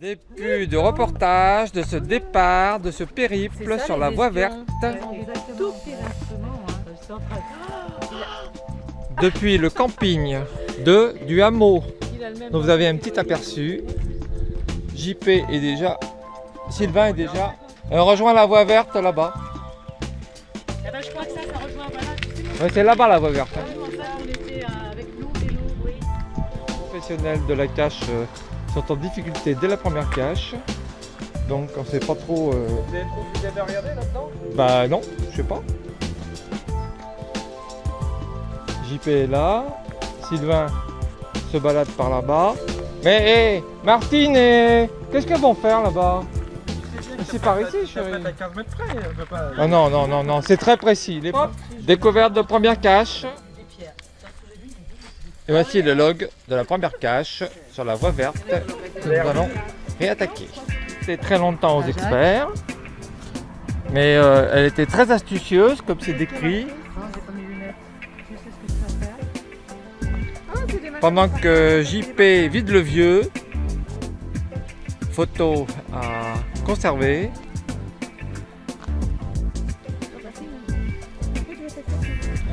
Début de reportage de ce départ, de ce périple sur la voie verte. Depuis le camping du hameau, donc vous avez un petit aperçu. JP est déjà, Sylvain est déjà, on rejoint la voie verte là-bas. Eh ben, je crois que ça rejoint, voilà. Ouais, c'est là-bas la voie verte. Ça, on était avec l'eau, vélo, oui. Les professionnels de la cache sont en difficulté dès la première cache. Donc on sait pas trop... Vous avez regardé là-dedans? Bah non, je sais pas. JP est là, Sylvain se balade par là-bas. Mais Martine, qu'est-ce qu'elles vont faire là-bas? C'est par ici, chérie. À 15 mètres près, on peut pas... Ah non, non, non, non, c'est très précis. Découverte de première cache. Et voici le log de la première cache sur la voie verte que nous allons réattaquer. C'est très longtemps aux experts, mais elle était très astucieuse comme c'est décrit. Pendant que JP vide le vieux, photo à conserver.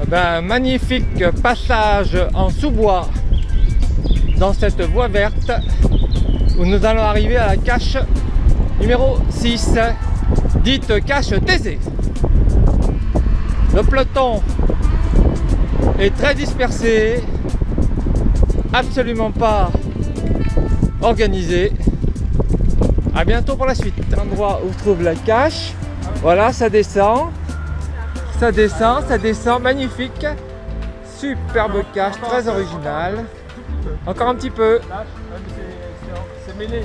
Ben, magnifique passage en sous-bois dans cette voie verte où nous allons arriver à la cache numéro 6, dite cache Thésée. Le peloton est très dispersé, absolument pas organisé. À bientôt pour la suite. L'endroit où se trouve la cache, voilà, ça descend. Ça descend, magnifique. Superbe cache, très originale. Encore un petit peu. Là, c'est mêlé.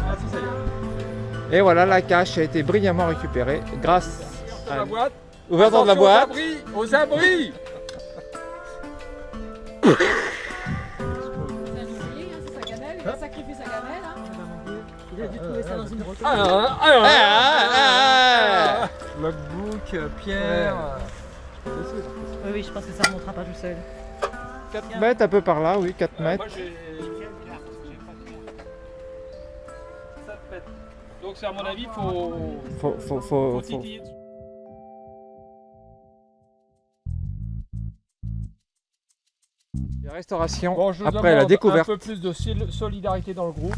Ah si, ça y est. Et voilà, la cache a été brillamment récupérée grâce à La boîte. l'ouverture de la boîte. Aux abris. Il a sacrifié sa gamelle. Il a dû trouver ça dans une brosse. Logbook, Pierre. Oui, je pense que ça ne remontera pas tout seul. 4 mètres, un peu par là, oui, 4 mètres. Moi j'ai 7 mètres. Donc c'est à mon avis, faut titiller. La restauration Bon, je après la demande découverte. un peu plus de solidarité dans le groupe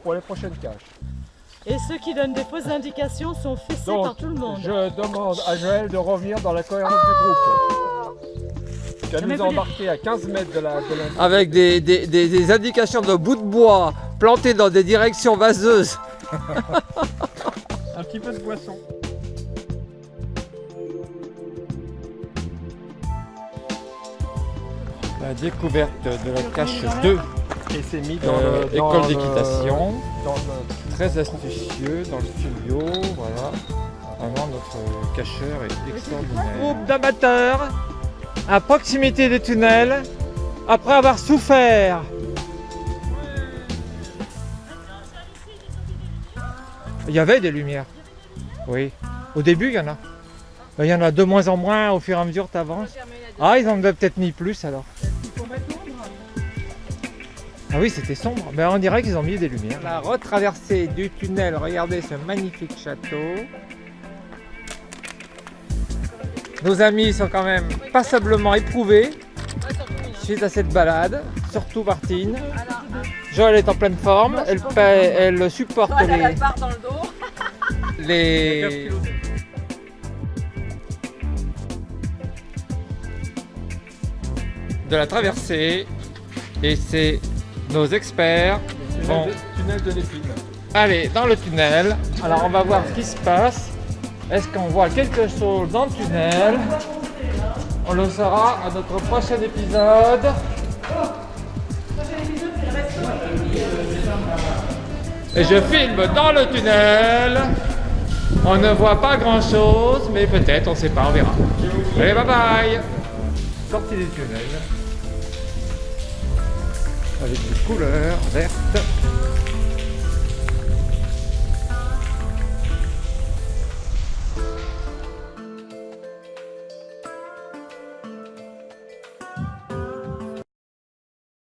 pour les prochaines caches. Et ceux qui donnent des fausses indications sont fessés Donc, par tout le monde. je demande à Joël de revenir dans la cohérence du groupe. Tu vas nous embarquer à 15 mètres de la Avec des indications de bouts de bois plantés dans des directions vaseuses. un petit peu de boisson. La découverte de la cache 2, Et c'est mis dans école d'équitation. dans le- Très astucieux dans le studio, voilà. Vraiment notre cacheur est extraordinaire. Groupe d'amateurs à proximité des tunnels, après avoir souffert. Il y avait des lumières, oui. Au début, il y en a. Il y en a de moins en moins au fur et à mesure que tu avances. Ah, ils en avaient peut-être mis plus alors. Ah oui, c'était sombre. Mais on dirait qu'ils ont mis des lumières. La retraversée du tunnel, regardez ce magnifique château. Nos amis sont quand même passablement éprouvés suite à cette balade, surtout Martine. Joël est en pleine forme, elle supporte les de la traversée et c'est nos experts vont Tunnel de l'épine. aller dans le tunnel. Alors on va voir ce qui se passe. Est-ce qu'on voit quelque chose dans le tunnel? On le saura à notre prochain épisode. Et je filme dans le tunnel. On ne voit pas grand chose, mais peut-être, on ne sait pas, on verra. Allez, bye bye. Sortie des tunnels. Avec des couleurs vertes.